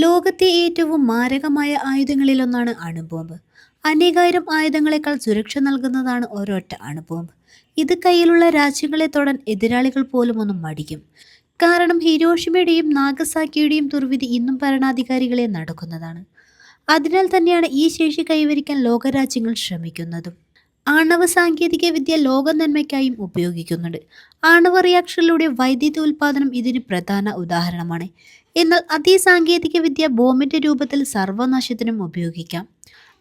ലോകത്തെ ഏറ്റവും മാരകമായ ആയുധങ്ങളിലൊന്നാണ് അണുബോംബ്. അനേകായിരം ആയുധങ്ങളെക്കാൾ സുരക്ഷ നൽകുന്നതാണ് ഒരൊറ്റ അണുബോംബ്. ഇത് കയ്യിലുള്ള രാജ്യങ്ങളെ തൊടാൻ എതിരാളികൾ പോലും ഒന്നും മടിക്കും. കാരണം ഹിരോഷിമയുടെയും നാഗസാക്കിയുടെയും ദുർവിധി ഇന്നും ഭരണാധികാരികളെ നടക്കുന്നതാണ്. അതിനാൽ തന്നെയാണ് ഈ ശേഷി കൈവരിക്കാൻ ലോകരാജ്യങ്ങൾ ശ്രമിക്കുന്നതും. ആണവ സാങ്കേതിക വിദ്യ ലോക നന്മയ്ക്കായും ഉപയോഗിക്കുന്നുണ്ട്. ആണവ റിയാക്ഷനിലൂടെ വൈദ്യുത ഉൽപാദനം ഇതിന് പ്രധാന ഉദാഹരണമാണ്. എന്നാൽ അതേ സാങ്കേതിക വിദ്യ ബോംബിന്റെ രൂപത്തിൽ സർവനാശത്തിനും ഉപയോഗിക്കാം.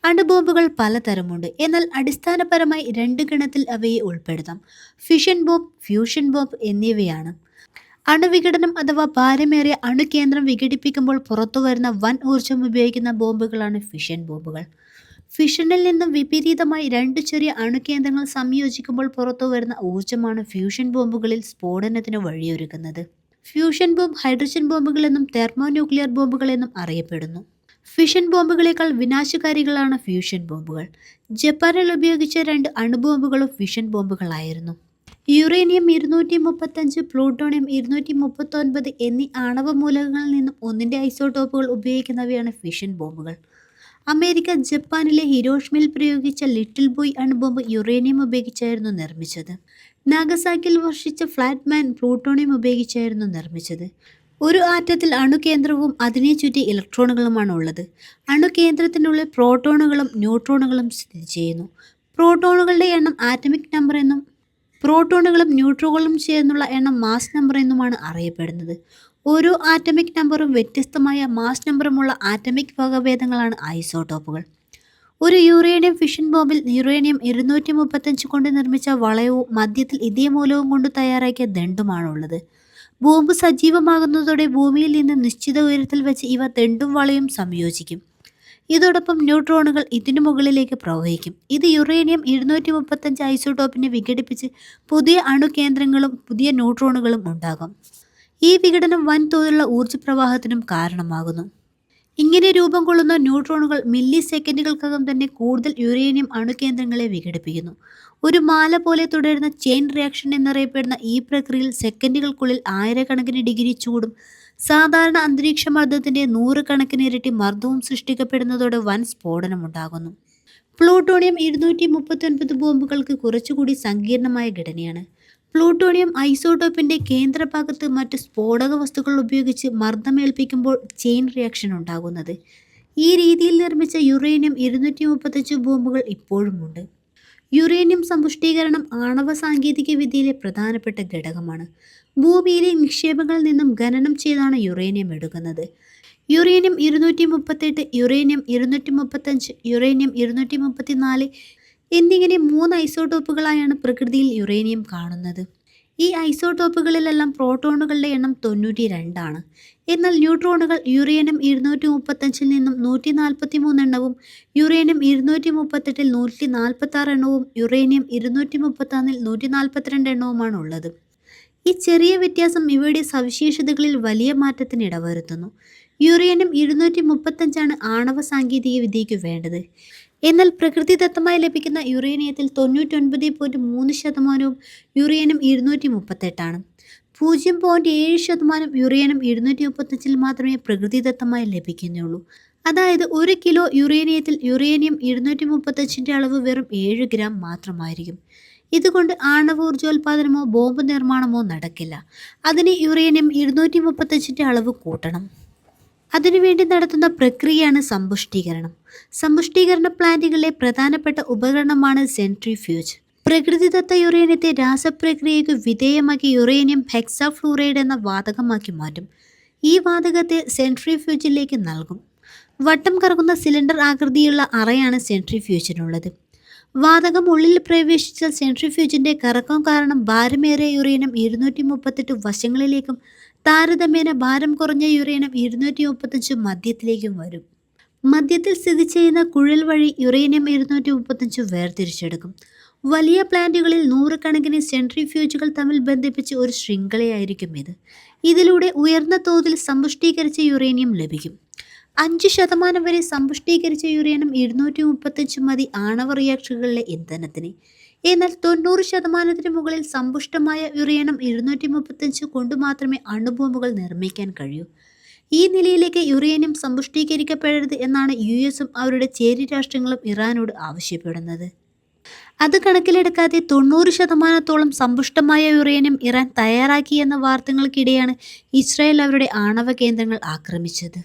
അണുബോംബുകൾ പലതരമുണ്ട്. എന്നാൽ അടിസ്ഥാനപരമായി രണ്ട് ഗണത്തിൽ അവയെ ഉൾപ്പെടുത്താം: ഫിഷൻ ബോംബ്, ഫ്യൂഷൻ ബോംബ് എന്നിവയാണ്. അണുവിഘടനം അഥവാ ഭാരമേറിയ അണുകേന്ദ്രം വിഘടിപ്പിക്കുമ്പോൾ പുറത്തുവരുന്ന വൻ ഊർജ്ജം ഉപയോഗിക്കുന്ന ബോംബുകളാണ് ഫിഷൻ ബോംബുകൾ. ഫിഷനിൽ നിന്നും വിപരീതമായി രണ്ട് ചെറിയ അണുകേന്ദ്രങ്ങൾ സംയോജിക്കുമ്പോൾ പുറത്തുവരുന്ന ഊർജ്ജമാണ് ഫ്യൂഷൻ ബോംബുകളിൽ സ്ഫോടനത്തിന് വഴിയൊരുക്കുന്നത്. ഫ്യൂഷൻ ബോംബ് ഹൈഡ്രജൻ ബോംബുകളെന്നും തെർമോന്യൂക്ലിയർ ബോംബുകളെന്നും അറിയപ്പെടുന്നു. ഫിഷൻ ബോംബുകളേക്കാൾ വിനാശകാരികളാണ് ഫ്യൂഷൻ ബോംബുകൾ. ജപ്പാനിൽ ഉപയോഗിച്ച രണ്ട് അണുബോംബുകളും ഫിഷൻ ബോംബുകളായിരുന്നു. യുറേനിയം 235, പ്ലൂട്ടോണിയം 239 എന്നീ ആണവ മൂലകങ്ങളിൽ നിന്നും ഒന്നിൻ്റെ ഐസോടോപ്പുകൾ ഉപയോഗിക്കുന്നവയാണ് ഫിഷൻ ബോംബുകൾ. അമേരിക്ക ജപ്പാനിലെ ഹിരോഷിമയിൽ പ്രയോഗിച്ച ലിറ്റിൽ ബോയ് അണുബോംബ് യുറേനിയം ഉപയോഗിച്ചായിരുന്നു നിർമ്മിച്ചത്. നാഗസാക്കിയിൽ വർഷിച്ച ഫ്ലാറ്റ് മാൻ പ്ലൂട്ടോണിയം ഉപയോഗിച്ചായിരുന്നു നിർമ്മിച്ചത്. ഒരു ആറ്റത്തിൽ അണുകേന്ദ്രവും അതിനെ ചുറ്റി ഇലക്ട്രോണുകളുമാണ് ഉള്ളത്. അണുകേന്ദ്രത്തിനുള്ളിൽ പ്രോട്ടോണുകളും ന്യൂട്രോണുകളും സ്ഥിതി ചെയ്യുന്നു. പ്രോട്ടോണുകളുടെ എണ്ണം ആറ്റമിക് നമ്പർ എന്നും പ്രോട്ടോണുകളും ന്യൂട്രോണുകളും ചേർന്നുള്ള എണ്ണം മാസ് നമ്പർ എന്നുമാണ് അറിയപ്പെടുന്നത്. ഓരോ ആറ്റമിക് നമ്പറും വ്യത്യസ്തമായ മാസ് നമ്പറുമുള്ള ആറ്റമിക് വകഭേദങ്ങളാണ് ഐസോടോപ്പുകൾ. ഒരു യുറേനിയം ഫിഷൻ ബോംബിൽ യുറേനിയം 235 കൊണ്ട് നിർമ്മിച്ച വളയവും മധ്യത്തിൽ ഇതേ മൂലവും കൊണ്ട് തയ്യാറാക്കിയ ദണ്ഡുമാണുള്ളത്. ബോംബ് സജീവമാകുന്നതോടെ ഭൂമിയിൽ നിന്ന് നിശ്ചിത ഉയരത്തിൽ വെച്ച് ഇവ ദണ്ഡും വളയും സംയോജിക്കും. ഇതോടൊപ്പം ന്യൂട്രോണുകൾ ഇതിനു മുകളിലേക്ക് പ്രവഹിക്കും. ഇത് യുറേനിയം 235 ഐസോടോപ്പിനെ വിഘടിപ്പിച്ച് പുതിയ അണുകേന്ദ്രങ്ങളും പുതിയ ന്യൂട്രോണുകളും ഉണ്ടാകും. ഈ വിഘടനം വൻതോതിലുള്ള ഊർജ്ജപ്രവാഹത്തിനും കാരണമാകുന്നു. ഇങ്ങനെ രൂപം കൊള്ളുന്ന ന്യൂട്രോണുകൾ മില്ലി സെക്കൻഡുകൾക്കകം തന്നെ കൂടുതൽ യുറേനിയം അണുകേന്ദ്രങ്ങളെ വിഘടിപ്പിക്കുന്നു. ഒരു മാല പോലെ തുടരുന്ന ചെയിൻ റിയാക്ഷൻ എന്നറിയപ്പെടുന്ന ഈ പ്രക്രിയയിൽ സെക്കൻഡുകൾക്കുള്ളിൽ ആയിരക്കണക്കിന് ഡിഗ്രി ചൂടും സാധാരണ അന്തരീക്ഷ മർദ്ദത്തിൻ്റെ 100 കണക്കിന് ഇരട്ടി മർദ്ദവും സൃഷ്ടിക്കപ്പെടുന്നതോടെ വൻ സ്ഫോടനമുണ്ടാകുന്നു. പ്ലൂട്ടോണിയം 239 ബോംബുകൾക്ക് കുറച്ചുകൂടി സങ്കീർണമായ ഘടനയാണ്. പ്ലൂട്ടോണിയം ഐസോടോപ്പിൻ്റെ കേന്ദ്രഭാഗത്ത് മറ്റ് സ്ഫോടക വസ്തുക്കൾ ഉപയോഗിച്ച് മർദ്ദമേൽപ്പിക്കുമ്പോൾ ചെയിൻ റിയാക്ഷൻ ഉണ്ടാകുന്നത്. ഈ രീതിയിൽ നിർമ്മിച്ച യുറേനിയം 235 ബോംബുകൾ ഇപ്പോഴുമുണ്ട്. യുറേനിയം സമ്പുഷ്ടീകരണം ആണവ സാങ്കേതിക വിദ്യയിലെ പ്രധാനപ്പെട്ട ഘടകമാണ്. ഭൂമിയിലെ നിക്ഷേപങ്ങളിൽ നിന്നും ഖനനം ചെയ്താണ് യുറേനിയം എടുക്കുന്നത്. യുറേനിയം 238, യുറേനിയം 235, യുറേനിയം 234 എന്നിങ്ങനെ 3 ഐസോടോപ്പുകളായാണ് പ്രകൃതിയിൽ യുറേനിയം കാണുന്നത്. ഈ ഐസോടോപ്പുകളിലെല്ലാം പ്രോട്ടോണുകളുടെ എണ്ണം 92 ആണ്. എന്നാൽ ന്യൂട്രോണുകൾ യുറേനിയം 235 നിന്നും 143 എണ്ണവും യുറേനിയം 238 146 എണ്ണവും യുറേനിയം 236 142 എണ്ണവുമാണ് ഉള്ളത്. ഈ ചെറിയ വ്യത്യാസം ഇവയുടെ സവിശേഷതകളിൽ വലിയ മാറ്റത്തിന് ഇടവരുത്തുന്നു. യുറേനിയം 235 ആണവ സാങ്കേതിക വിദ്യയ്ക്ക് വേണ്ടത്. എന്നാൽ പ്രകൃതിദത്തമായി ലഭിക്കുന്ന യുറേനിയത്തിൽ 99.3% യുറേനിയം 238 ആണ്. 0.7% യുറേനിയം 235 മാത്രമേ പ്രകൃതിദത്തമായി ലഭിക്കുന്നുള്ളൂ. അതായത് 1 കിലോ യുറേനിയത്തിൽ യുറേനിയം 235 അളവ് വെറും 7 ഗ്രാം മാത്രമായിരിക്കും. ഇതുകൊണ്ട് ആണവോർജോൽപാദനമോ ബോംബ് നിർമ്മാണമോ നടക്കില്ല. അതിന് യുറേനിയം 235 അളവ് കൂട്ടണം. അതിനുവേണ്ടി നടത്തുന്ന പ്രക്രിയയാണ് സമ്പുഷ്ടീകരണം. സമ്പുഷ്ടീകരണ പ്ലാന്റുകളിലെ പ്രധാനപ്പെട്ട ഉപകരണമാണ് സെൻട്രിഫ്യൂജ്. പ്രകൃതിദത്ത യുറേനിയത്തെ രാസപ്രക്രിയയ്ക്ക് വിധേയമാക്കി യുറേനിയം ഹെക്സാഫ്ലൂറൈഡ് എന്ന വാതകമാക്കി മാറ്റും. ഈ വാതകത്തെ സെൻട്രിഫ്യൂജിലേക്ക് നൽകും. വട്ടം കറങ്ങുന്ന സിലിണ്ടർ ആകൃതിയുള്ള അറയാണ് സെൻട്രിഫ്യൂജിനുള്ളത്. വാതകം ഉള്ളിൽ പ്രവേശിച്ച സെൻട്രിഫ്യൂജിൻ്റെ കറക്കം കാരണം ഭാരമേറിയ യുറേനിയം 238 വശങ്ങളിലേക്കും താരതമ്യേന ഭാരം കുറഞ്ഞ യുറേനിയം 235 മധ്യത്തിലേക്കും വരും. മധ്യത്തിൽ സ്ഥിതി ചെയ്യുന്ന കുഴൽ വഴി യുറേനിയം 235 വേർതിരിച്ചെടുക്കും. വലിയ പ്ലാന്റുകളിൽ 100 കണക്കിന് സെൻട്രിഫ്യൂജുകൾ തമ്മിൽ ബന്ധിപ്പിച്ച് ഒരു ശൃംഖലയായിരിക്കും ഇത്. ഇതിലൂടെ ഉയർന്ന തോതിൽ സമ്പുഷ്ടീകരിച്ച യുറേനിയം ലഭിക്കും. 5% വരെ സമ്പുഷ്ടീകരിച്ച യുറേനിയം 235 മതി ആണവ റിയാക്ടറുകളിലെ ഇന്ധനത്തിന്. എന്നാൽ 90%-ന് മുകളിൽ സമ്പുഷ്ടമായ യുറേനിയം 235 കൊണ്ട് മാത്രമേ അണുബോംബുകൾ നിർമ്മിക്കാൻ കഴിയൂ. ഈ നിലയിലേക്ക് യുറേനിയം സമ്പുഷ്ടീകരിക്കപ്പെടരുത് എന്നാണ് US-ഉം അവരുടെ ചേരി രാഷ്ട്രങ്ങളും ഇറാനോട് ആവശ്യപ്പെടുന്നത്. അത് കണക്കിലെടുക്കാതെ 90% സമ്പുഷ്ടമായ യുറേനിയം ഇറാൻ തയ്യാറാക്കിയെന്ന വാർത്തകൾക്കിടെയാണ് ഇസ്രായേൽ അവരുടെ ആണവ കേന്ദ്രങ്ങൾ ആക്രമിച്ചത്.